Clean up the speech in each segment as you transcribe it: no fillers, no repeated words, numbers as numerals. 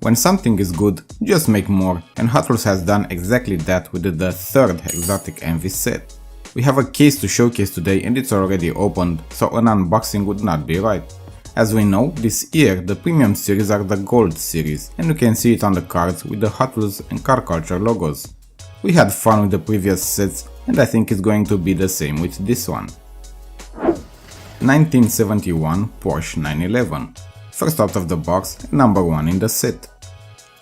When something is good, just make more, and Hot Wheels has done exactly that with the third exotic envy set. We have a case to showcase today and it's already opened, so an unboxing would not be right. As we know, this year the premium series are the gold series, and you can see it on the cards with the Hot Wheels and Car Culture logos. We had fun with the previous sets and I think it's going to be the same with this one. 1971 Porsche 911. First out of the box and number 1 in the set.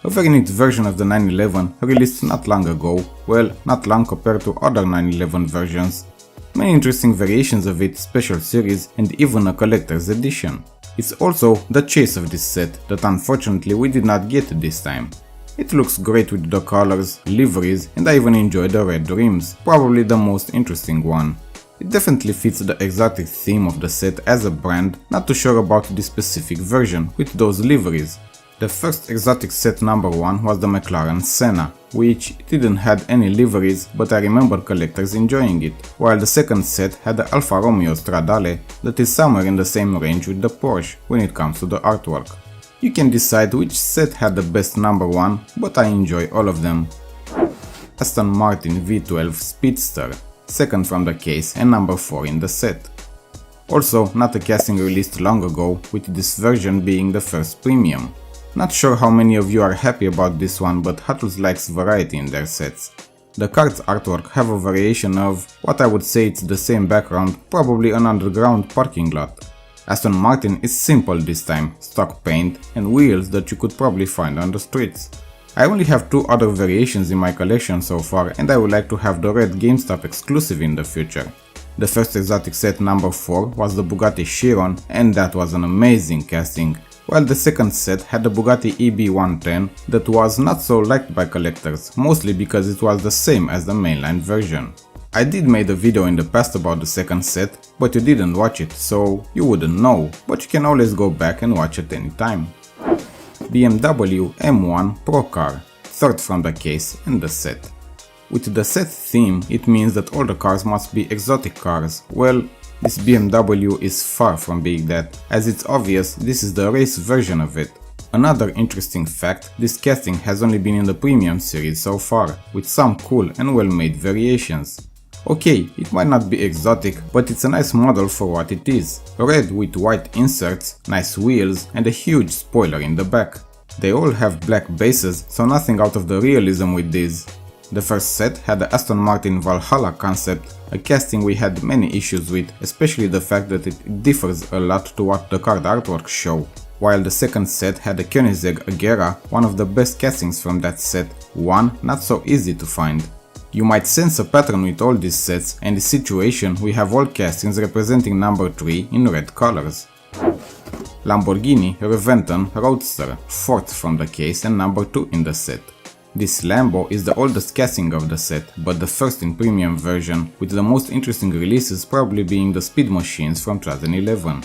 A very neat version of the 911 released not long ago, well, not long compared to other 911 versions. Many interesting variations of it, special series and even a collector's edition. It's also the chase of this set that unfortunately we did not get this time. It looks great with the colors, liveries, and I even enjoy the red rims, probably the most interesting one. It definitely fits the exotic theme of the set as a brand, not too sure about this specific version with those liveries. The first exotic set number 1 was the McLaren Senna, which didn't have any liveries, but I remember collectors enjoying it, while the second set had the Alfa Romeo Stradale that is somewhere in the same range with the Porsche when it comes to the artwork. You can decide which set had the best number 1, but I enjoy all of them. Aston Martin V12 Speedster, second from the case and number 4 in the set. Also, not a casting released long ago, with this version being the first premium. Not sure how many of you are happy about this one, but Hot Wheels likes variety in their sets. The cards artwork have a variation of what I would say it's the same background, probably an underground parking lot. Aston Martin is simple this time, stock paint and wheels that you could probably find on the streets. I only have 2 other variations in my collection so far and I would like to have the red GameStop exclusive in the future. The first exotic set number 4 was the Bugatti Chiron and that was an amazing casting, while the second set had the Bugatti EB110 that was not so liked by collectors, mostly because it was the same as the mainline version. I did make a video in the past about the second set, but you didn't watch it, so you wouldn't know, but you can always go back and watch it anytime. BMW M1 Pro Car, third from the case and the set. With the set theme, it means that all the cars must be exotic cars. Well, this BMW is far from being that, as it's obvious this is the race version of it. Another interesting fact, this casting has only been in the premium series so far, with some cool and well-made variations. Okay, it might not be exotic, but it's a nice model for what it is. Red with white inserts, nice wheels and a huge spoiler in the back. They all have black bases, so nothing out of the realism with these. The first set had the Aston Martin Valhalla concept, a casting we had many issues with, especially the fact that it differs a lot to what the card artwork show. While the second set had the Koenigsegg Agera, one of the best castings from that set, one not so easy to find. You might sense a pattern with all these sets, and in this situation we have all castings representing number 3 in red colors. Lamborghini Reventon Roadster, fourth from the case and number 2 in the set. This Lambo is the oldest casting of the set, but the first in premium version, with the most interesting releases probably being the Speed Machines from 2011.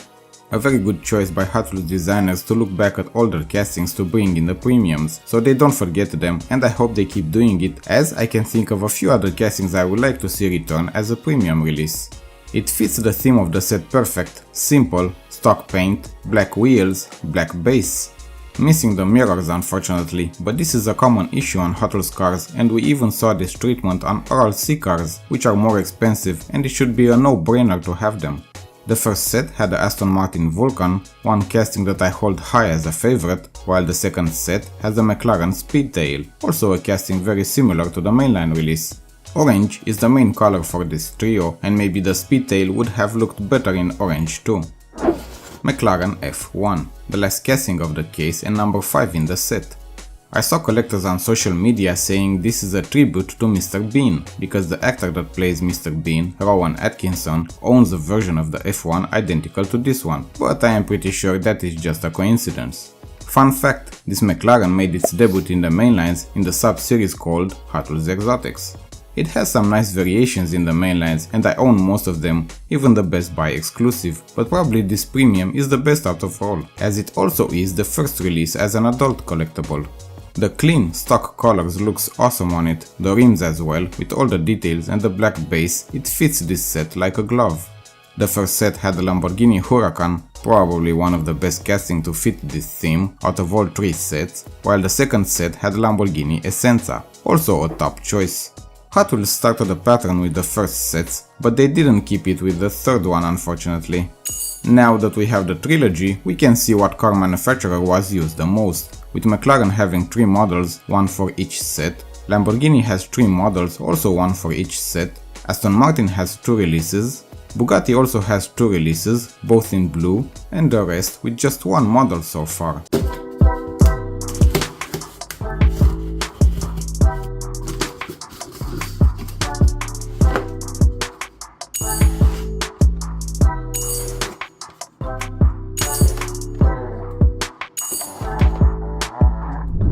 A very good choice by Hot Wheels designers to look back at older castings to bring in the premiums, so they don't forget them, and I hope they keep doing it, as I can think of a few other castings I would like to see return as a premium release. It fits the theme of the set perfect, simple, stock paint, black wheels, black base. Missing the mirrors unfortunately, but this is a common issue on Hot Wheels cars and we even saw this treatment on RLC cars, which are more expensive and it should be a no-brainer to have them. The first set had the Aston Martin Vulcan, one casting that I hold high as a favorite, while the second set has the McLaren Speedtail, also a casting very similar to the mainline release. Orange is the main color for this trio and maybe the Speedtail would have looked better in orange too. McLaren F1, the last casting of the case and number 5 in the set. I saw collectors on social media saying this is a tribute to Mr. Bean, because the actor that plays Mr. Bean, Rowan Atkinson, owns a version of the F1 identical to this one, but I am pretty sure that is just a coincidence. Fun fact, this McLaren made its debut in the mainlines in the sub-series called Hot Wheels Exotics. It has some nice variations in the mainlines and I own most of them, even the Best Buy exclusive, but probably this premium is the best out of all, as it also is the first release as an adult collectible. The clean, stock colors looks awesome on it, the rims as well, with all the details and the black base, it fits this set like a glove. The first set had the Lamborghini Huracan, probably one of the best casting to fit this theme out of all 3 sets, while the second set had Lamborghini Essenza, also a top choice. Hot Wheels started the pattern with the first sets, but they didn't keep it with the third one unfortunately. Now that we have the trilogy, we can see what car manufacturer was used the most, with McLaren having 3 models, 1 for each set, Lamborghini has 3 models, also 1 for each set, Aston Martin has 2 releases, Bugatti also has 2 releases, both in blue, and the rest with just 1 model so far.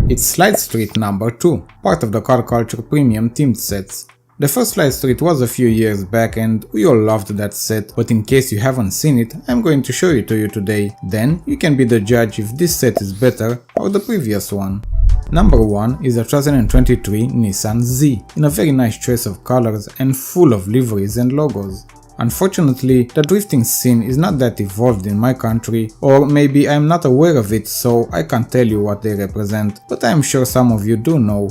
It's Slide Street number 2, part of the car culture premium themed sets. The first Slide Street was a few years back and we all loved that set, but in case you haven't seen it, I'm going to show it to you today. Then you can be the judge if this set is better or the previous one. Number 1 is a 2023 Nissan Z, in a very nice choice of colors and full of liveries and logos. Unfortunately, the drifting scene is not that evolved in my country, or maybe I'm not aware of it so I can't tell you what they represent, but I'm sure some of you do know.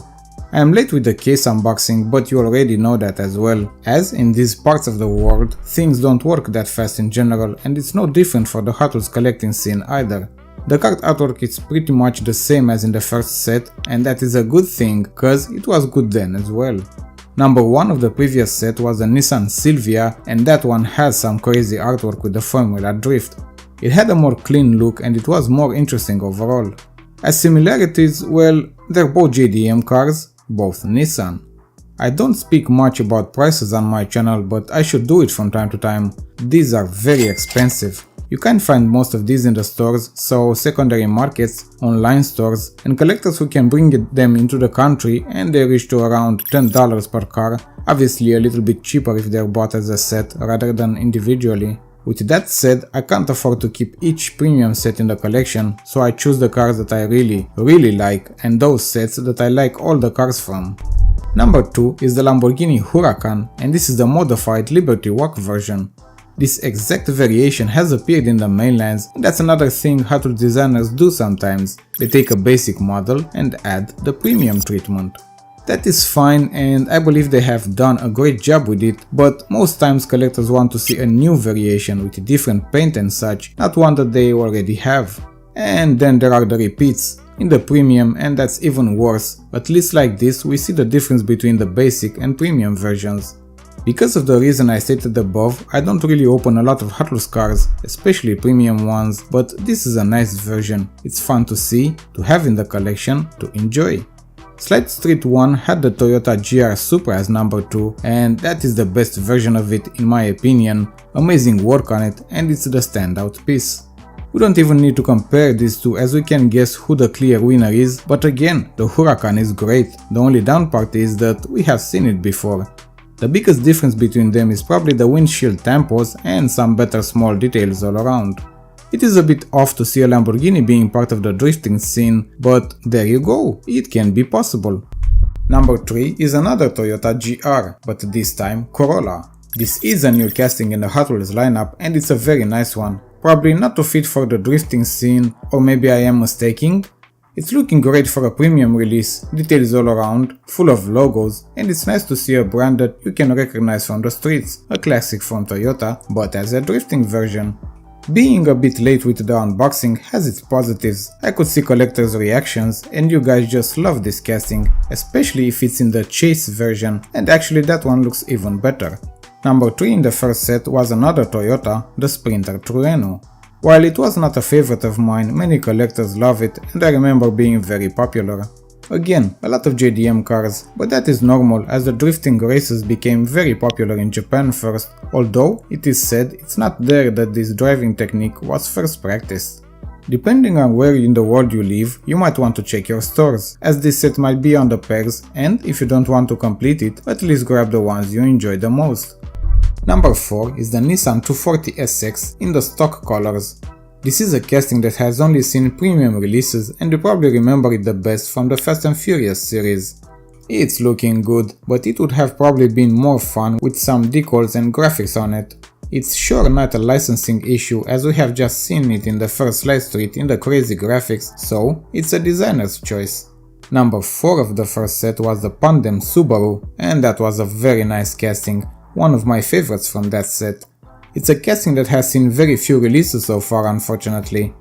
I am late with the case unboxing, but you already know that as well, as in these parts of the world, things don't work that fast in general and it's no different for the Hot Wheels collecting scene either. The card artwork is pretty much the same as in the first set, and that is a good thing, cause it was good then as well. Number 1 of the previous set was a Nissan Silvia, and that one has some crazy artwork with the Formula Drift. It had a more clean look and it was more interesting overall. As similarities, well, they're both JDM cars, both Nissan. I don't speak much about prices on my channel, but I should do it from time to time. These are very expensive. You can't find most of these in the stores, so secondary markets, online stores, and collectors who can bring them into the country, and they reach to around $10 per car, obviously a little bit cheaper if they're bought as a set rather than individually. With that said, I can't afford to keep each premium set in the collection, so I choose the cars that I really like and those sets that I like all the cars from. Number 2 is the Lamborghini Huracan, and this is the modified Liberty Walk version. This exact variation has appeared in the mainlands, and that's another thing Hot Wheels designers do sometimes. They take a basic model and add the premium treatment. That is fine and I believe they have done a great job with it, but most times collectors want to see a new variation with different paint and such, not one that they already have. And then there are the repeats in the premium, and that's even worse. At least like this we see the difference between the basic and premium versions. Because of the reason I stated above, I don't really open a lot of Hot Wheels cars, especially premium ones, but this is a nice version. It's fun to see, to have in the collection, to enjoy. Slide Street 1 had the Toyota GR Supra as number 2, and that is the best version of it in my opinion. Amazing work on it, and it's the standout piece. We don't even need to compare these two as we can guess who the clear winner is, but again, the Huracan is great. The only down part is that we have seen it before. The biggest difference between them is probably the windshield tampons and some better small details all around. It is a bit off to see a Lamborghini being part of the drifting scene, but there you go, it can be possible. Number 3 is another Toyota GR, but this time Corolla. This is a new casting in the Hot Wheels lineup and it's a very nice one. Probably not too fit for the drifting scene, or maybe I am mistaken. It's looking great for a premium release, details all around, full of logos, and it's nice to see a brand that you can recognize from the streets, a classic from Toyota, but as a drifting version. Being a bit late with the unboxing has its positives. I could see collectors' reactions and you guys just love this casting, especially if it's in the chase version, and actually that one looks even better. Number 3 in the first set was another Toyota, the Sprinter Trueno. While it was not a favorite of mine, many collectors love it and I remember being very popular. Again, a lot of JDM cars, but that is normal as the drifting races became very popular in Japan first, although it is said it's not there that this driving technique was first practiced. Depending on where in the world you live, you might want to check your stores, as this set might be on the pegs, and if you don't want to complete it, at least grab the ones you enjoy the most. Number 4 is the Nissan 240 SX in the stock colors. This is a casting that has only seen premium releases and you probably remember it the best from the Fast and Furious series. It's looking good, but it would have probably been more fun with some decals and graphics on it. It's sure not a licensing issue as we have just seen it in the first live street in the crazy graphics, so it's a designer's choice. Number 4 of the first set was the Pandem Subaru, and that was a very nice casting, one of my favorites from that set. It's a casting that has seen very few releases so far, unfortunately.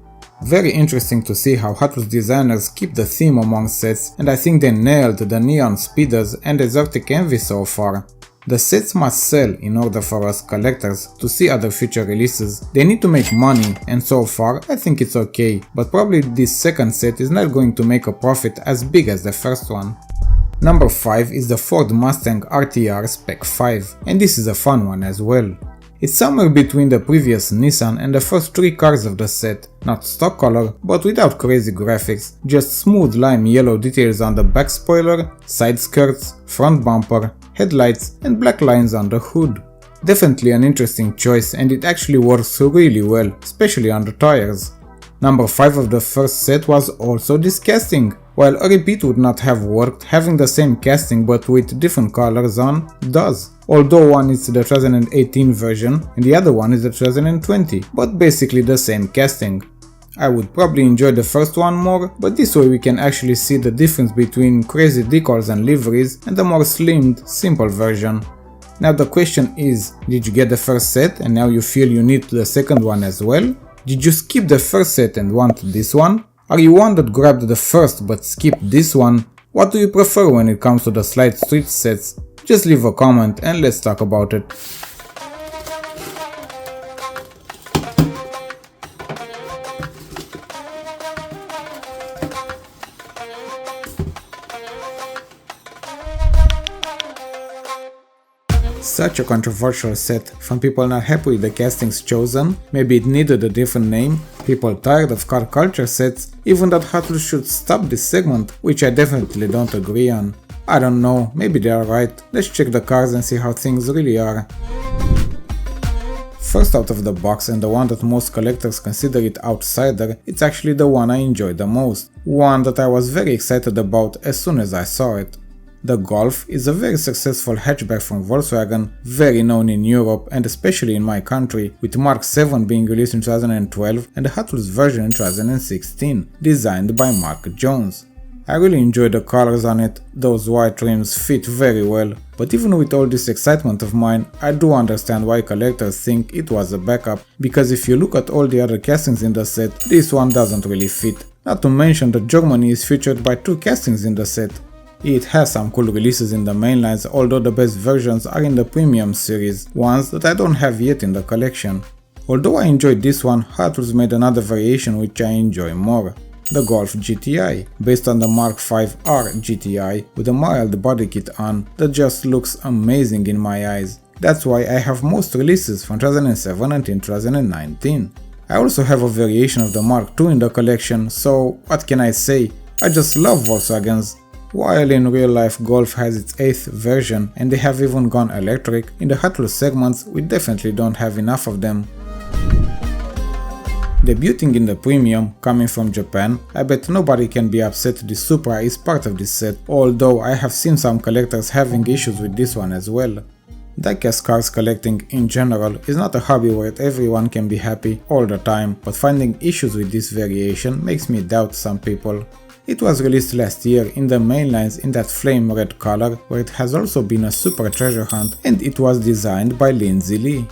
Very interesting to see how Hot Wheels designers keep the theme among sets, and I think they nailed the Neon Speeders and Exotic Envy so far. The sets must sell in order for us collectors to see other future releases. They need to make money, and so far I think it's okay, but probably this second set is not going to make a profit as big as the first one. Number 5 is the Ford Mustang RTR Spec 5, and this is a fun one as well. It's somewhere between the previous Nissan and the first 3 cars of the set, not stock color, but without crazy graphics, just smooth lime yellow details on the back spoiler, side skirts, front bumper, headlights and black lines on the hood. Definitely an interesting choice, and it actually works really well, especially on the tires. Number 5 of the first set was also this casting. While a repeat would not have worked, having the same casting but with different colors on does. Although one is the 2018 version and the other one is the 2020, but basically the same casting. I would probably enjoy the first one more, but this way we can actually see the difference between crazy decals and liveries and the more slimmed, simple version. Now the question is, did you get the first set and now you feel you need the second one as well? Did you skip the first set and want this one? Are you one that grabbed the first but skipped this one? What do you prefer when it comes to the Slide Street sets? Just leave a comment and let's talk about it. Such a controversial set, from people not happy with the castings chosen, maybe it needed a different name, people tired of car culture sets, even that Hot Wheels should stop this segment, which I definitely don't agree on. I don't know, maybe they are right, let's check the cars and see how things really are. First out of the box, and the one that most collectors consider it outsider, it's actually the one I enjoyed the most, one that I was very excited about as soon as I saw it. The Golf is a very successful hatchback from Volkswagen, very known in Europe and especially in my country, with Mark 7 being released in 2012 and the Hot Wheels version in 2016, designed by Mark Jones. I really enjoy the colors on it, those white trims fit very well, but even with all this excitement of mine, I do understand why collectors think it was a backup, because if you look at all the other castings in the set, this one doesn't really fit. Not to mention that Germany is featured by 2 castings in the set. It has some cool releases in the mainlines, although the best versions are in the premium series, ones that I don't have yet in the collection. Although I enjoyed this one, Hot Wheels made another variation which I enjoy more. The Golf GTI, based on the Mark 5R GTI with a mild body kit on that just looks amazing in my eyes. That's why I have most releases from 2017 and 2019. I also have a variation of the Mark II in the collection, so what can I say, I just love Volkswagens. While in real life Golf has its 8th version and they have even gone electric, in the Hot Wheels segments we definitely don't have enough of them. Debuting in the premium, coming from Japan, I bet nobody can be upset the Supra is part of this set, although I have seen some collectors having issues with this one as well. Diecast cars collecting in general is not a hobby where everyone can be happy all the time, but finding issues with this variation makes me doubt some people. It was released last year in the mainlines in that flame red color, where it has also been a super treasure hunt, and it was designed by Lindsay Lee.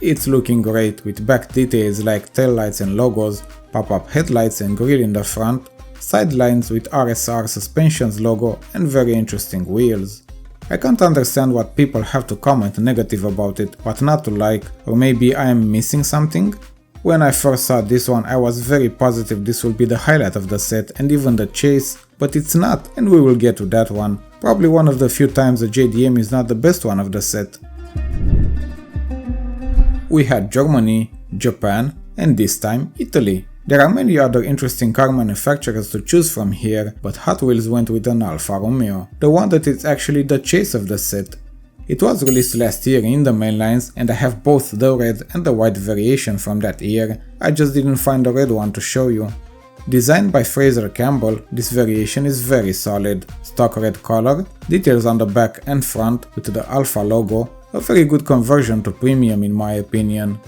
It's looking great with back details like taillights and logos, pop-up headlights and grille in the front, sidelines with RSR suspensions logo and very interesting wheels. I can't understand what people have to comment negative about it, what not to like, or maybe I am missing something? When I first saw this one I was very positive this will be the highlight of the set and even the chase, but it's not, and we will get to that one. Probably one of the few times the JDM is not the best one of the set. We had Germany, Japan, and this time Italy. There are many other interesting car manufacturers to choose from here, but Hot Wheels went with an Alfa Romeo, the one that is actually the chase of the set. It was released last year in the mainlines and I have both the red and the white variation from that year, I just didn't find the red one to show you. Designed by Fraser Campbell, this variation is very solid, stock red color, details on the back and front with the Alfa logo, A very good conversion to premium in my opinion.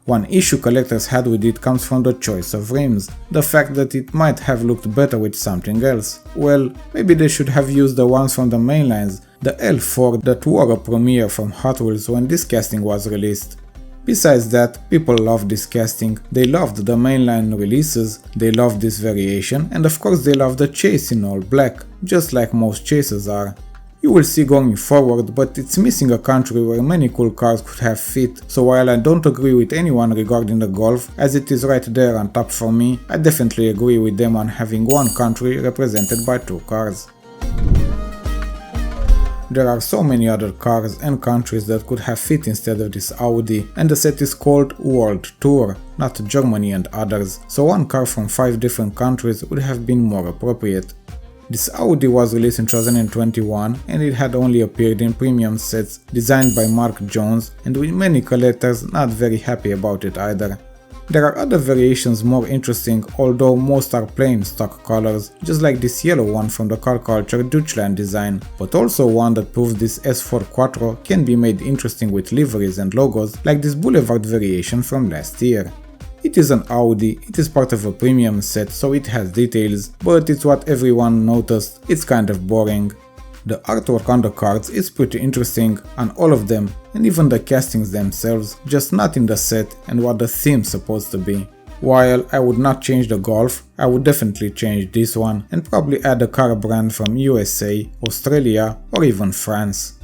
One issue collectors had with it comes from the choice of rims, the fact that it might have looked better with something else. Well, maybe they should have used the ones from the mainlines, the L4 that were a premiere from Hot Wheels when this casting was released. Besides that, people loved this casting, they loved the mainline releases, they loved this variation, and of course they loved the chase in all black, just like most chases are. You will see going forward, but it's missing a country where many cool cars could have fit, so while I don't agree with anyone regarding the Golf, as it is right there on top for me, I definitely agree with them on having one country represented by 2 cars. There are so many other cars and countries that could have fit instead of this Audi, and the set is called World Tour, not Germany and others, so one car from 5 different countries would have been more appropriate. This Audi was released in 2021 and it had only appeared in premium sets designed by Mark Jones, and with many collectors not very happy about it either. There are other variations more interesting, although most are plain stock colors, just like this yellow one from the car culture Deutschland design, but also one that proves this S4 Quattro can be made interesting with liveries and logos like this Boulevard variation from last year. It is an Audi, it is part of a premium set so it has details, but it's what everyone noticed, it's kind of boring. The artwork on the cards is pretty interesting on all of them, and even the castings themselves, just not in the set and what the theme's supposed to be. While I would not change the Golf, I would definitely change this one and probably add a car brand from USA, Australia or even France.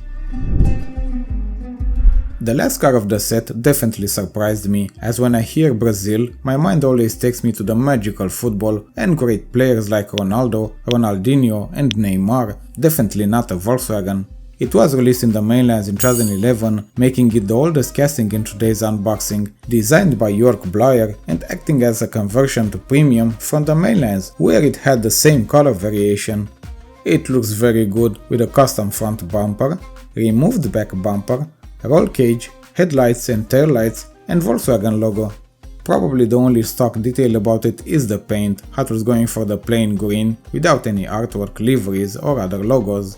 The last car of the set definitely surprised me, as when I hear Brazil, my mind always takes me to the magical football and great players like Ronaldo, Ronaldinho and Neymar, definitely not a Volkswagen. It was released in the mainlands in 2011, making it the oldest casting in today's unboxing, designed by Jörg Bleuer and acting as a conversion to premium from the mainlands, where it had the same color variation. It looks very good with a custom front bumper, removed back bumper, roll cage, headlights and taillights, and Volkswagen logo. Probably the only stock detail about it is the paint, Hot Wheels going for the plain green without any artwork, liveries or other logos.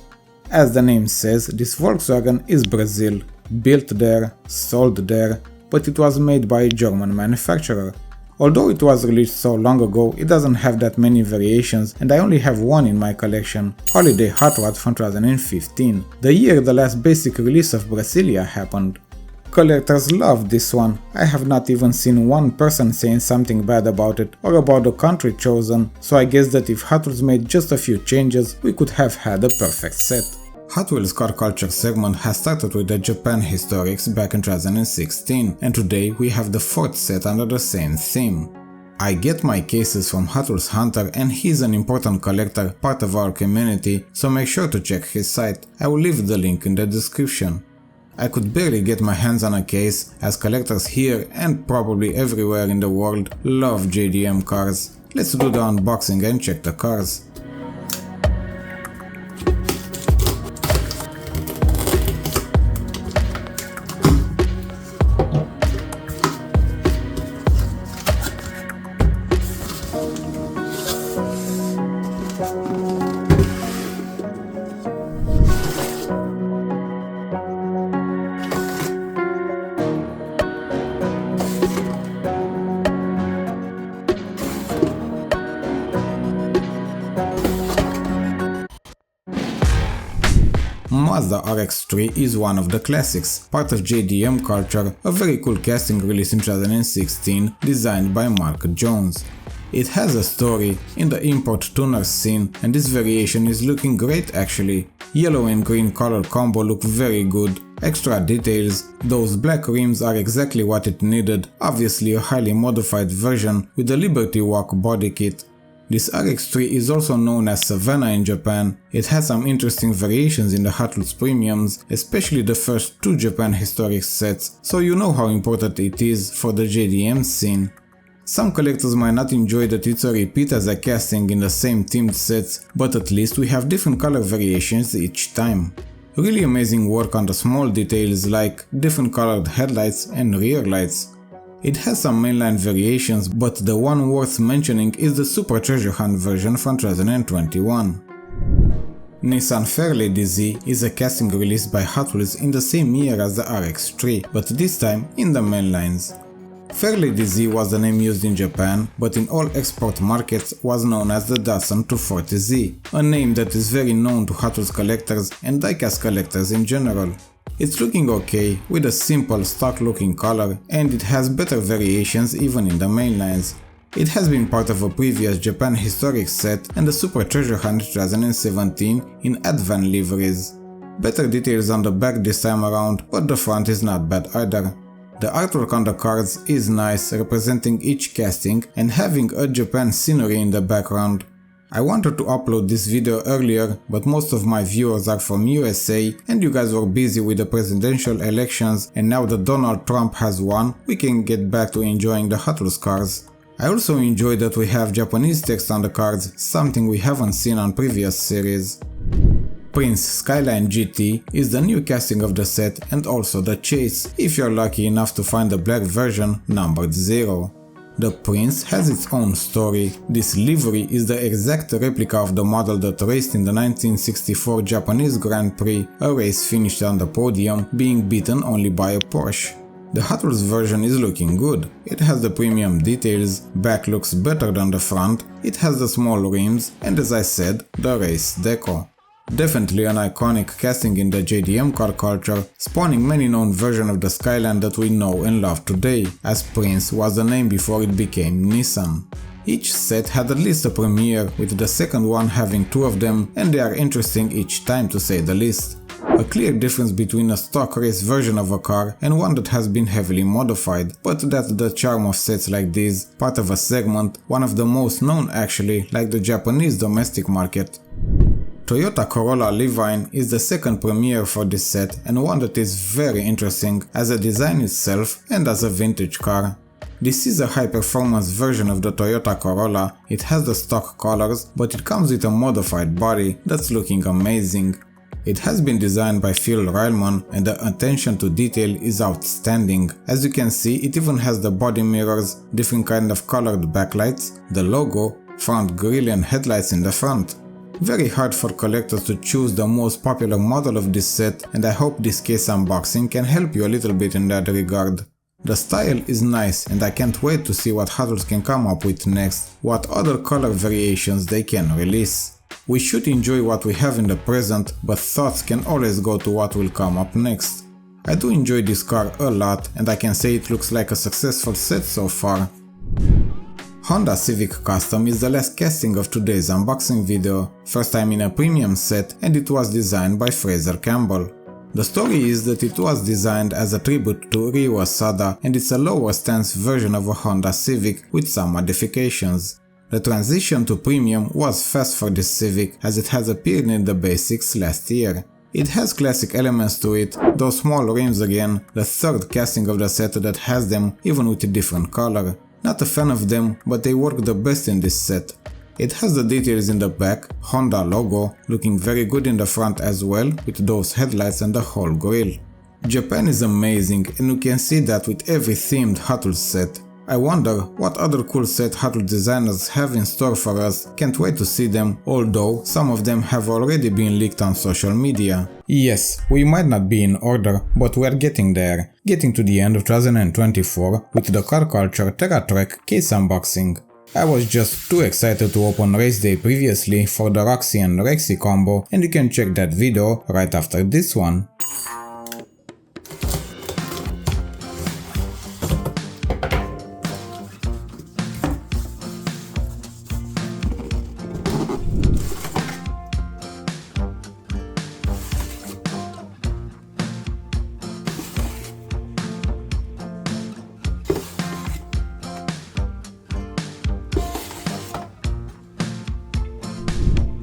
As the name says, this Volkswagen is Brazil, built there, sold there, but it was made by a German manufacturer. Although it was released so long ago, it doesn't have that many variations and I only have one in my collection, Holiday Hot Rod from 2015, the year the last basic release of Brasilia happened. Collectors love this one, I have not even seen one person saying something bad about it or about the country chosen, so I guess that if Hot Wheels made just a few changes, we could have had a perfect set. Hot Wheels car culture segment has started with the Japan Historics back in 2016, and today we have the 4th set under the same theme. I get my cases from Hot Wheels Hunter and he's an important collector, part of our community, so make sure to check his site, I will leave the link in the description. I could barely get my hands on a case, as collectors here and probably everywhere in the world love JDM cars. Let's do the unboxing and check the cars. Mazda RX-3 is one of the classics, part of JDM culture, a very cool casting released in 2016, designed by Mark Jones. It has a story in the import tuner scene, and this variation is looking great actually. Yellow and green color combo look very good. Extra details, those black rims are exactly what it needed, obviously a highly modified version with the Liberty Walk body kit. This RX-3 is also known as Savannah in Japan. It has some interesting variations in the Hot Wheels premiums, especially the first 2 Japan historic sets, so you know how important it is for the JDM scene. Some collectors might not enjoy that it's a repeat as a casting in the same themed sets, but at least we have different color variations each time. Really amazing work on the small details like different colored headlights and rear lights. It has some mainline variations, but the one worth mentioning is the Super Treasure Hunt version from 2021. Nissan Fairlady Z is a casting released by Hot Wheels in the same year as the RX-3, but this time in the main lines. Fairlady Z was the name used in Japan, but in all export markets was known as the Datsun 240Z, a name that is very known to Hot Wheels collectors and diecast collectors in general. It's looking okay, with a simple stock looking color, and it has better variations even in the main lines. It has been part of a previous Japan historic set and the Super Treasure Hunt 2017 in Advan liveries. Better details on the back this time around, but the front is not bad either. The artwork on the cards is nice, representing each casting and having a Japan scenery in the background. I wanted to upload this video earlier, but most of my viewers are from USA and you guys were busy with the presidential elections, and now that Donald Trump has won, we can get back to enjoying the Hot Wheels cars. I also enjoy that we have Japanese text on the cards, something we haven't seen on previous series. Prince Skyline GT is the new casting of the set and also the chase, if you're lucky enough to find the black version numbered 0. The Prince has its own story. This livery is the exact replica of the model that raced in the 1964 Japanese Grand Prix, a race finished on the podium, being beaten only by a Porsche. The Hot Wheels version is looking good. It has the premium details, back looks better than the front, it has the small rims, and as I said, the race deco. Definitely an iconic casting in the JDM car culture, spawning many known versions of the Skyline that we know and love today, as Prince was the name before it became Nissan. Each set had at least a premiere, with the second one having 2 of them, and they are interesting each time to say the least. A clear difference between a stock race version of a car and one that has been heavily modified, but that's the charm of sets like these, part of a segment, one of the most known actually, like the Japanese domestic market. Toyota Corolla Levine is the second premiere for this set and one that is very interesting as a design itself and as a vintage car. This is a high-performance version of the Toyota Corolla. It has the stock colors, but it comes with a modified body that's looking amazing. It has been designed by Phil Reilman and the attention to detail is outstanding. As you can see, it even has the body mirrors, different kind of colored backlights, the logo, front grille and headlights in the front. Very hard for collectors to choose the most popular model of this set, and I hope this case unboxing can help you a little bit in that regard. The style is nice and I can't wait to see what Hot Wheels can come up with next, what other color variations they can release. We should enjoy what we have in the present, but thoughts can always go to what will come up next. I do enjoy this car a lot and I can say it looks like a successful set so far. Honda Civic Custom is the last casting of today's unboxing video, first time in a premium set, and it was designed by Fraser Campbell. The story is that it was designed as a tribute to Ryo Asada and it's a lower stance version of a Honda Civic with some modifications. The transition to premium was fast for this Civic as it has appeared in the basics last year. It has classic elements to it, those small rims again, the third casting of the set that has them even with a different color. Not a fan of them, but they work the best in this set. It has the details in the back, Honda logo, looking very good in the front as well, with those headlights and the whole grille. Japan is amazing and you can see that with every themed Hot Wheels set. I wonder what other cool set Hot Wheels designers have in store for us, can't wait to see them, although some of them have already been leaked on social media. Yes, we might not be in order, but we're getting there, getting to the end of 2024 with the car culture Terra Trek case unboxing. I was just too excited to open race day previously for the Roxy and Rexy combo, and you can check that video right after this one.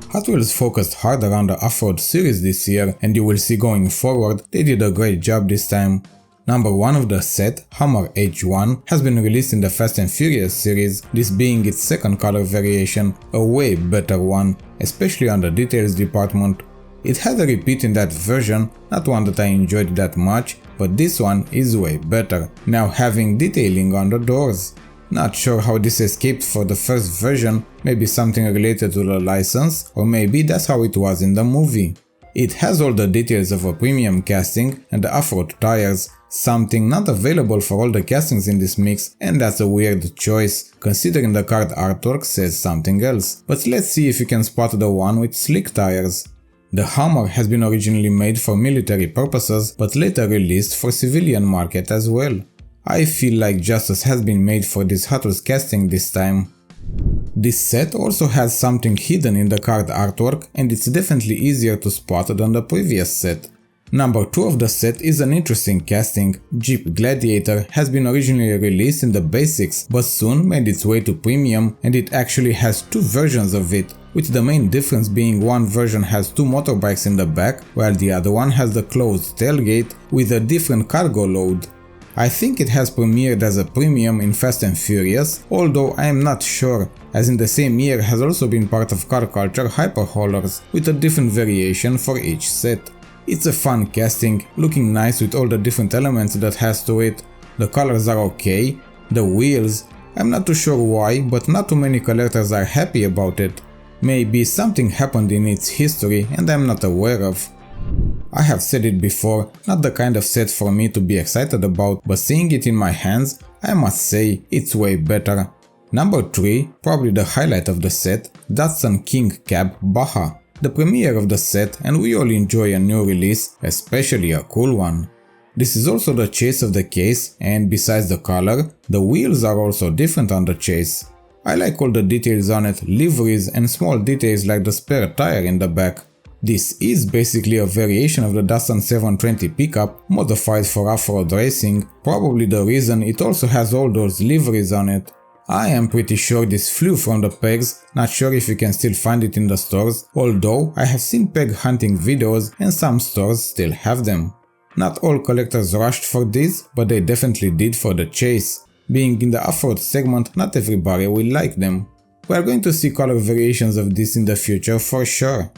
Hot Wheels focused harder on the off-road series this year, and you will see going forward they did a great job this time. Number 1 of the set, Hummer H1, has been released in the Fast and Furious series, this being its second color variation, a way better one, especially on the details department. It had a repeat in that version, not one that I enjoyed that much, but this one is way better, now having detailing on the doors. Not sure how this escaped for the first version, maybe something related to the license, or maybe that's how it was in the movie. It has all the details of a premium casting and the off-road tires, something not available for all the castings in this mix, and that's a weird choice, considering the card artwork says something else. But let's see if you can spot the one with slick tires. The Hummer has been originally made for military purposes, but later released for civilian market as well. I feel like justice has been made for this Hot Wheels casting this time. This set also has something hidden in the card artwork, and it's definitely easier to spot than the previous set. Number 2 of the set is an interesting casting. Jeep Gladiator has been originally released in the basics, but soon made its way to premium, and it actually has 2 versions of it, with the main difference being one version has 2 motorbikes in the back, while the other one has the closed tailgate with a different cargo load. I think it has premiered as a premium in Fast and Furious, although I am not sure, as in the same year has also been part of Car Culture Hyper Haulers, with a different variation for each set. It's a fun casting, looking nice with all the different elements that has to it. The colors are okay. The wheels, I'm not too sure why, but not too many collectors are happy about it. Maybe something happened in its history and I'm not aware of. I have said it before, not the kind of set for me to be excited about, but seeing it in my hands, I must say it's way better. Number 3, probably the highlight of the set, Datsun King Cab Baja. The premiere of the set, and we all enjoy a new release, especially a cool one. This is also the chase of the case, and besides the color, the wheels are also different on the chase. I like all the details on it, liveries and small details like the spare tire in the back. This is basically a variation of the Datsun 720 pickup, modified for off-road racing, probably the reason it also has all those liveries on it. I am pretty sure this flew from the pegs, not sure if you can still find it in the stores, although I have seen peg hunting videos and some stores still have them. Not all collectors rushed for these, but they definitely did for the chase. Being in the off-road segment, not everybody will like them. We are going to see color variations of this in the future for sure.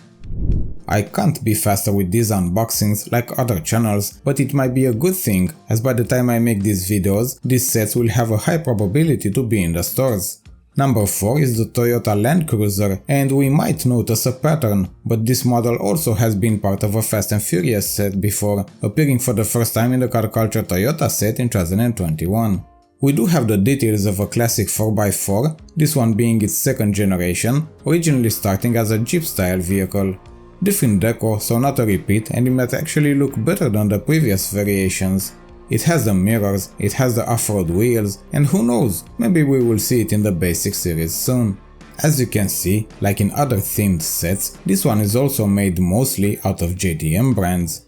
I can't be faster with these unboxings like other channels, but it might be a good thing, as by the time I make these videos, these sets will have a high probability to be in the stores. Number 4 is the Toyota Land Cruiser, and we might notice a pattern, but this model also has been part of a Fast and Furious set before, appearing for the first time in the Car Culture Toyota set in 2021. We do have the details of a classic 4x4, this one being its second generation, originally starting as a Jeep style vehicle. Different deco, so not a repeat, and it might actually look better than the previous variations. It has the mirrors, it has the off-road wheels, and who knows, maybe we will see it in the basic series soon. As you can see, like in other themed sets, this one is also made mostly out of JDM brands.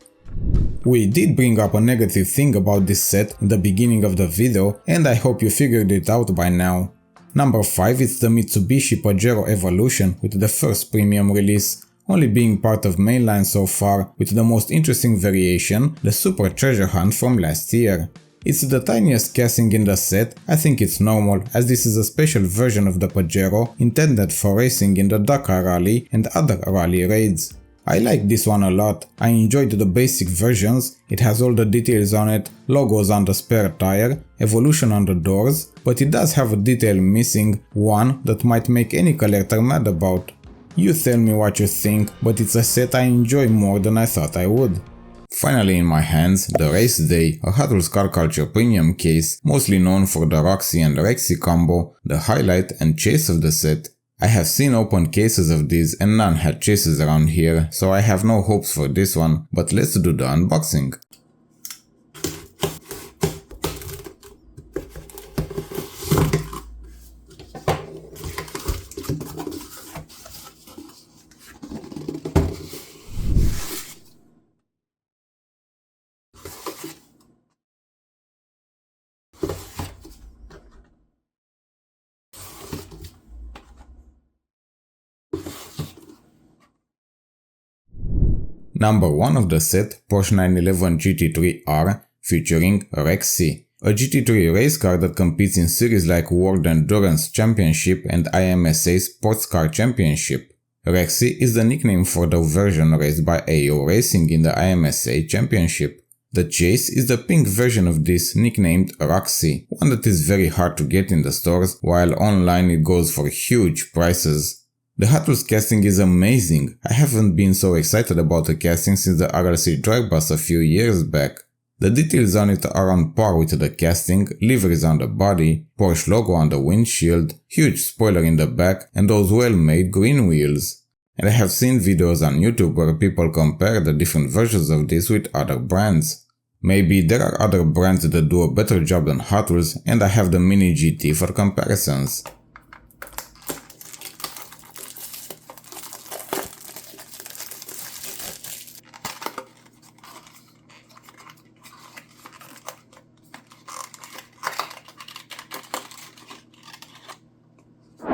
We did bring up a negative thing about this set in the beginning of the video, and I hope you figured it out by now. Number 5 is the Mitsubishi Pajero Evolution with the first premium release, only being part of mainline so far, with the most interesting variation, the Super Treasure Hunt from last year. It's the tiniest casting in the set. I think it's normal, as this is a special version of the Pajero intended for racing in the Dakar Rally and other rally raids. I like this one a lot. I enjoyed the basic versions, it has all the details on it, logos on the spare tire, evolution on the doors, but it does have a detail missing, one that might make any collector mad about. You tell me what you think, but it's a set I enjoy more than I thought I would. Finally in my hands, the Race Day, a Hot Wheels Car Culture premium case, mostly known for the Roxy and Rexy combo, the highlight and chase of the set. I have seen open cases of these and none had chases around here, so I have no hopes for this one, but let's do the unboxing. Number 1 of the set, Porsche 911 GT3R featuring Rexy, a GT3 race car that competes in series like World Endurance Championship and IMSA Sports Car Championship. Rexy is the nickname for the version raced by AO Racing in the IMSA Championship. The chase is the pink version of this, nicknamed Roxy, one that is very hard to get in the stores, while online it goes for huge prices. The Hot Wheels casting is amazing. I haven't been so excited about the casting since the RLC drag bus a few years back. The details on it are on par with the casting, liveries on the body, Porsche logo on the windshield, huge spoiler in the back, and those well-made green wheels. And I have seen videos on YouTube where people compare the different versions of this with other brands. Maybe there are other brands that do a better job than Hot Wheels, and I have the Mini GT for comparisons.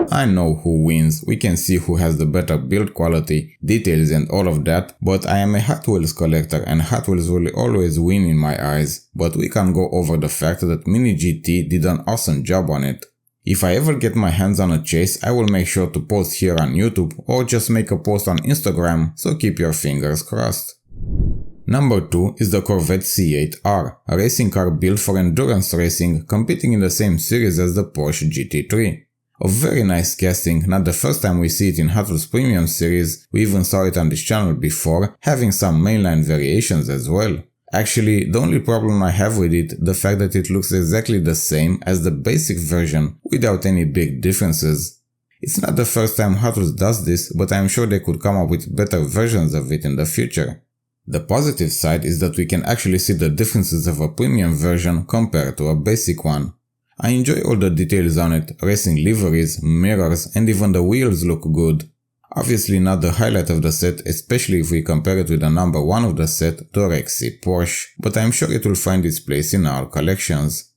I know who wins, we can see who has the better build quality, details and all of that, but I am a Hot Wheels collector and Hot Wheels will always win in my eyes, but we can go over the fact that Mini GT did an awesome job on it. If I ever get my hands on a chase, I will make sure to post here on YouTube or just make a post on Instagram, so keep your fingers crossed. Number 2 is the Corvette C8R, a racing car built for endurance racing, competing in the same series as the Porsche GT3. A very nice casting, not the first time we see it in Hot Wheels Premium series, we even saw it on this channel before, having some mainline variations as well. Actually, the only problem I have with it, the fact that it looks exactly the same as the basic version, without any big differences. It's not the first time Hot Wheels does this, but I am sure they could come up with better versions of it in the future. The positive side is that we can actually see the differences of a premium version compared to a basic one. I enjoy all the details on it, racing liveries, mirrors, and even the wheels look good. Obviously not the highlight of the set, especially if we compare it with the number 1 of the set, the Rexy Porsche, but I'm sure it will find its place in our collections.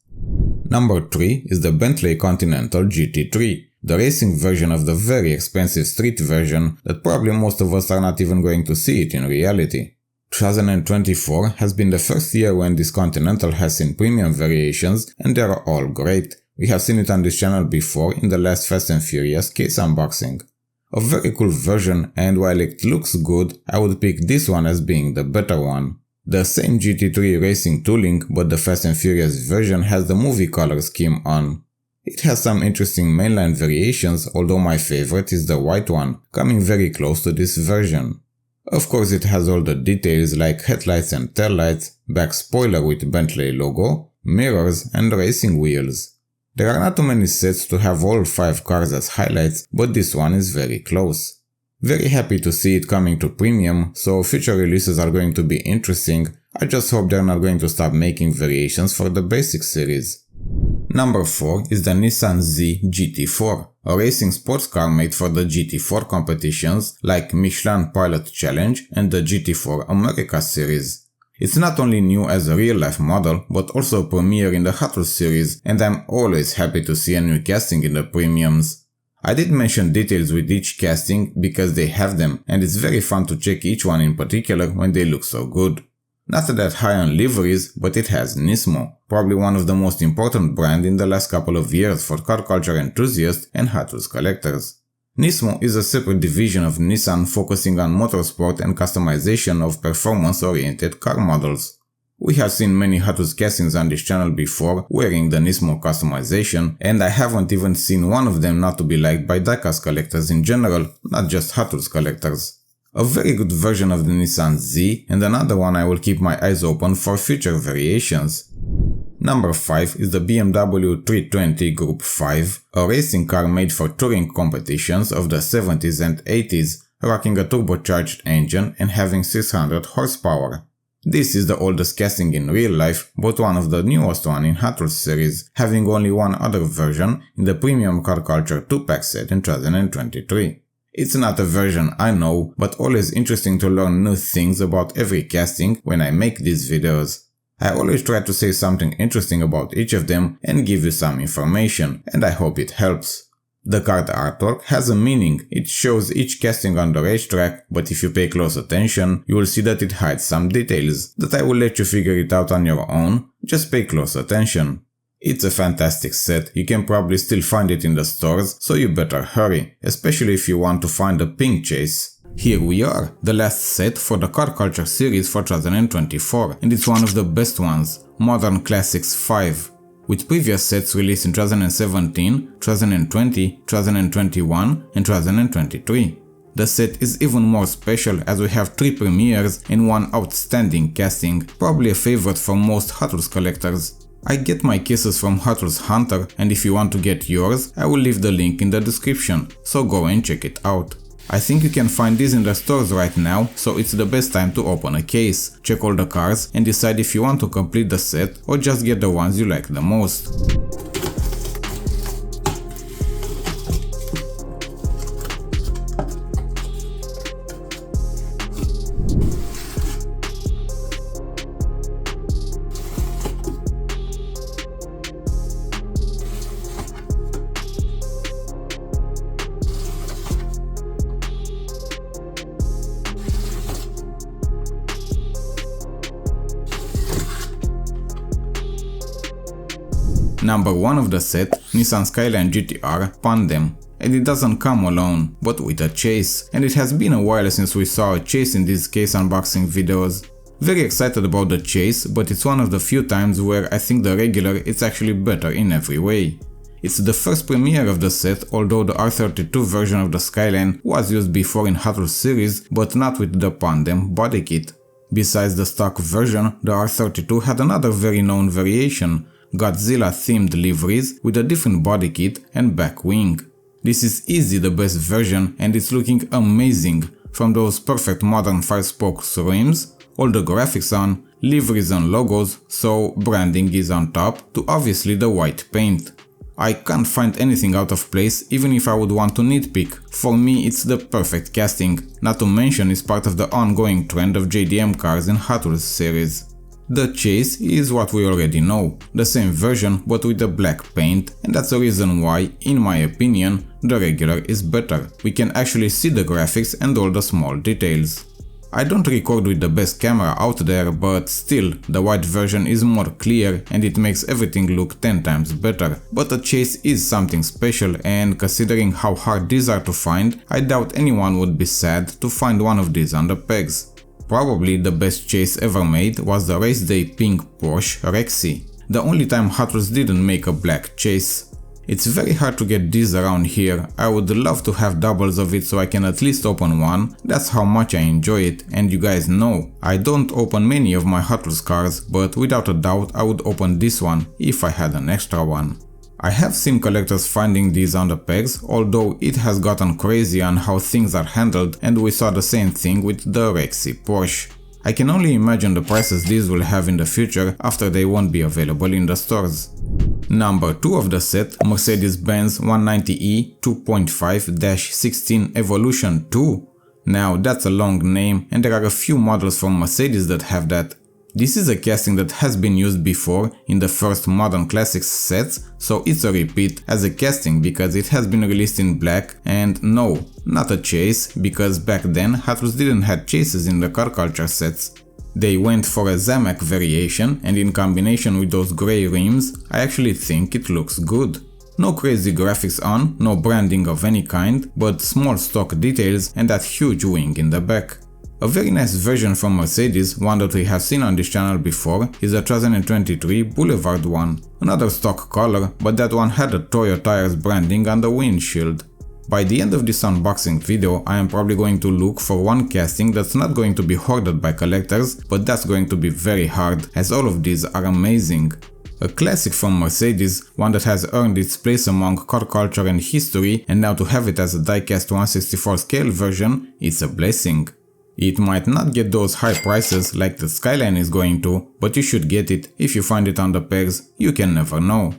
Number 3 is the Bentley Continental GT3, the racing version of the very expensive street version that probably most of us are not even going to see it in reality. 2024 has been the first year when this Continental has seen premium variations and they are all great. We have seen it on this channel before in the last Fast and Furious case unboxing. A very cool version, and while it looks good, I would pick this one as being the better one. The same GT3 racing tooling, but the Fast and Furious version has the movie color scheme on. It has some interesting mainline variations, although my favorite is the white one, coming very close to this version. Of course it has all the details like headlights and taillights, back spoiler with Bentley logo, mirrors and racing wheels. There are not too many sets to have all 5 cars as highlights, but this one is very close. Very happy to see it coming to premium, so future releases are going to be interesting. I just hope they're not going to stop making variations for the basic series. Number 4 is the Nissan Z GT4, a racing sports car made for the GT4 competitions like Michelin Pilot Challenge and the GT4 America series. It's not only new as a real-life model, but also a premiere in the Hot Wheels series, and I'm always happy to see a new casting in the premiums. I did mention details with each casting because they have them, and it's very fun to check each one in particular when they look so good. Not that high on liveries, but it has Nismo, probably one of the most important brands in the last couple of years for car culture enthusiasts and Hot Wheels collectors. Nismo is a separate division of Nissan focusing on motorsport and customization of performance-oriented car models. We have seen many Hot Wheels castings on this channel before wearing the Nismo customization, and I haven't even seen one of them not to be liked by diecast collectors in general, not just Hot Wheels collectors. A very good version of the Nissan Z, and another one I will keep my eyes open for future variations. Number 5 is the BMW 320 Group 5, a racing car made for touring competitions of the 70s and 80s, rocking a turbocharged engine and having 600 horsepower. This is the oldest casting in real life, but one of the newest one in Hot Wheels series, having only one other version in the Premium Car Culture 2-pack set in 2023. It's not a version I know, but always interesting to learn new things about every casting when I make these videos. I always try to say something interesting about each of them and give you some information, and I hope it helps. The card artwork has a meaning, it shows each casting on the racetrack, but if you pay close attention, you will see that it hides some details, that I will let you figure it out on your own, just pay close attention. It's a fantastic set, you can probably still find it in the stores, so you better hurry, especially if you want to find a pink chase. Here we are, the last set for the Car Culture series for 2024, and it's one of the best ones, Modern Classics 5. With previous sets released in 2017, 2020, 2021 and 2023. The set is even more special as we have 3 premieres and 1 outstanding casting, probably a favorite for most Hot Wheels collectors. I get my cases from Hot Wheels Hunter, and if you want to get yours, I will leave the link in the description, so go and check it out. I think you can find these in the stores right now, so it's the best time to open a case, check all the cars and decide if you want to complete the set or just get the ones you like the most. Number 1 of the set, Nissan Skyline GT-R Pandem. And it doesn't come alone, but with a chase, and it has been a while since we saw a chase in these case unboxing videos. Very excited about the chase, but it's one of the few times where I think the regular is actually better in every way. It's the first premiere of the set, although the R32 version of the Skyline was used before in Hot Wheels series, but not with the Pandem body kit. Besides the stock version, the R32 had another very known variation, Godzilla-themed liveries with a different body kit and back wing. This is easy the best version and it's looking amazing, from those perfect modern 5-spoke rims, all the graphics on, liveries and logos, so branding is on top, to obviously the white paint. I can't find anything out of place even if I would want to nitpick. For me it's the perfect casting, not to mention it's part of the ongoing trend of JDM cars in Hot Wheels series. The chase is what we already know, the same version but with the black paint, and that's the reason why, in my opinion, the regular is better. We can actually see the graphics and all the small details. I don't record with the best camera out there, but still, the white version is more clear and it makes everything look 10 times better. But the chase is something special, and considering how hard these are to find, I doubt anyone would be sad to find one of these on the pegs. Probably the best chase ever made was the race day pink Porsche Rexy, the only time Hot Wheels didn't make a black chase. It's very hard to get these around here. I would love to have doubles of it so I can at least open one, that's how much I enjoy it, and you guys know, I don't open many of my Hot Wheels cars, but without a doubt I would open this one if I had an extra one. I have seen collectors finding these on the pegs, although it has gotten crazy on how things are handled, and we saw the same thing with the Rexy Porsche. I can only imagine the prices these will have in the future after they won't be available in the stores. Number 2 of the set, Mercedes-Benz 190E 2.5-16 Evolution 2. Now that's a long name and there are a few models from Mercedes that have that. This is a casting that has been used before in the first Modern Classics sets, so it's a repeat as a casting because it has been released in black, and no, not a chase, because back then Hot Wheels didn't have chases in the Car Culture sets. They went for a Zamak variation, and in combination with those grey rims, I actually think it looks good. No crazy graphics on, no branding of any kind, but small stock details and that huge wing in the back. A very nice version from Mercedes, one that we have seen on this channel before, is the 2023 Boulevard one. Another stock color, but that one had a Toyo Tires branding on the windshield. By the end of this unboxing video, I am probably going to look for one casting that's not going to be hoarded by collectors, but that's going to be very hard, as all of these are amazing. A classic from Mercedes, one that has earned its place among car culture and history, and now to have it as a diecast 1/64 scale version, it's a blessing. It might not get those high prices like the Skyline is going to, but you should get it if you find it on the pegs, you can never know.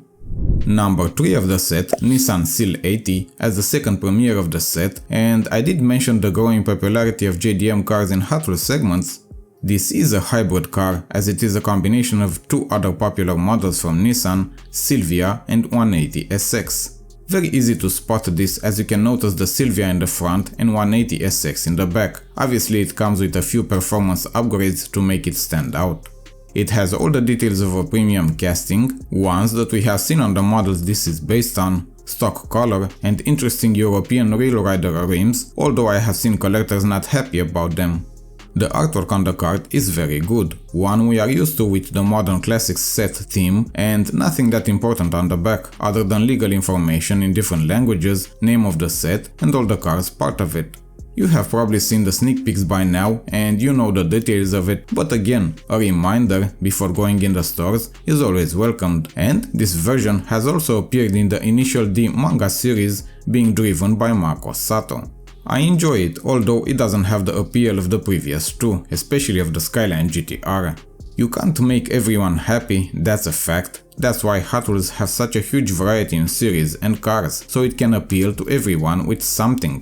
Number 3 of the set, Nissan Seal 80, as the second premiere of the set, and I did mention the growing popularity of JDM cars in Hot Wheels segments. This is a hybrid car, as it is a combination of 2 other popular models from Nissan, Silvia and 180 SX. Very easy to spot this, as you can notice the Silvia in the front and 180 SX in the back. Obviously it comes with a few performance upgrades to make it stand out. It has all the details of a premium casting, ones that we have seen on the models this is based on, stock color, and interesting European real rider rims, although I have seen collectors not happy about them. The artwork on the card is very good, one we are used to with the Modern Classics set theme, and nothing that important on the back other than legal information in different languages, name of the set, and all the cards part of it. You have probably seen the sneak peeks by now and you know the details of it, but again, a reminder before going in the stores is always welcomed, and this version has also appeared in the initial D manga series being driven by Mako Sato. I enjoy it, although it doesn't have the appeal of the previous two, especially of the Skyline GTR. You can't make everyone happy, that's a fact. That's why Hot Wheels has such a huge variety in series and cars, so it can appeal to everyone with something.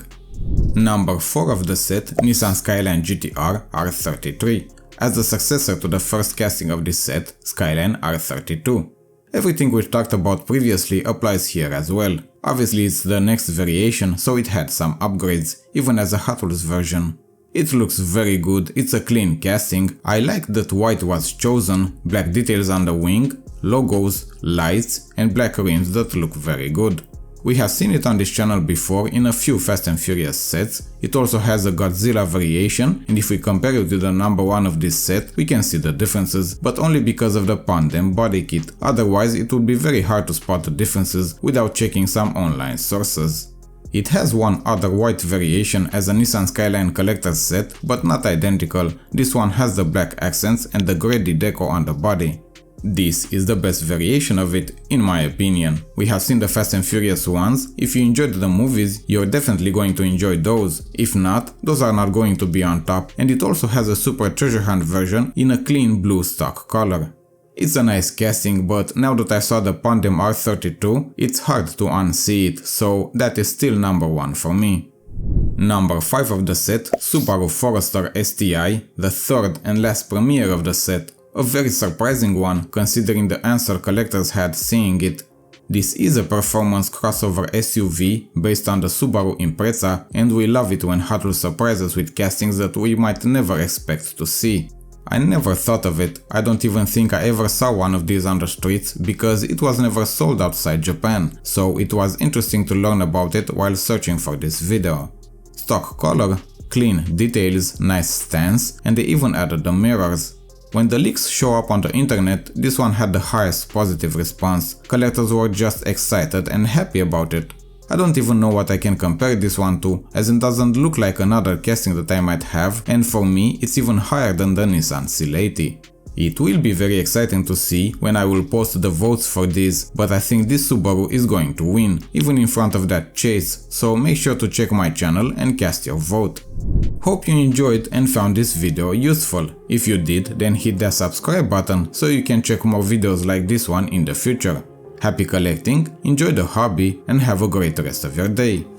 Number 4 of the set, Nissan Skyline GTR R33, as the successor to the first casting of this set, Skyline R32. Everything we've talked about previously applies here as well. Obviously it's the next variation, so it had some upgrades, even as a Hot Wheels version. It looks very good, it's a clean casting, I like that white was chosen, black details on the wing, logos, lights, and black rims that look very good. We have seen it on this channel before in a few Fast and Furious sets. It also has a Godzilla variation, and if we compare it to the number 1 of this set, we can see the differences, but only because of the Pandem body kit, otherwise it would be very hard to spot the differences without checking some online sources. It has one other white variation as a Nissan Skyline collector's set, but not identical. This one has the black accents and the grady deco on the body. This is the best variation of it, in my opinion. We have seen the Fast and Furious ones. If you enjoyed the movies, you're definitely going to enjoy those. If not, those are not going to be on top, and it also has a super treasure hunt version in a clean blue stock color. It's a nice casting, but now that I saw the Pandem R32, it's hard to unsee it, so that is still number 1 for me. Number 5 of the set, Subaru Forester STI, the third and last premiere of the set. A very surprising one, considering the answer collectors had seeing it. This is a performance crossover SUV based on the Subaru Impreza, and we love it when Hot Wheels surprises with castings that we might never expect to see. I never thought of it, I don't even think I ever saw one of these on the streets because it was never sold outside Japan, so it was interesting to learn about it while searching for this video. Stock color, clean details, nice stance, and they even added the mirrors. When the leaks show up on the internet, this one had the highest positive response. Collectors were just excited and happy about it. I don't even know what I can compare this one to, as it doesn't look like another casting that I might have, and for me it's even higher than the Nissan C80. It will be very exciting to see when I will post the votes for this, but I think this Subaru is going to win, even in front of that Chase, so make sure to check my channel and cast your vote. Hope you enjoyed and found this video useful. If you did, then hit that subscribe button so you can check more videos like this one in the future. Happy collecting, enjoy the hobby, and have a great rest of your day.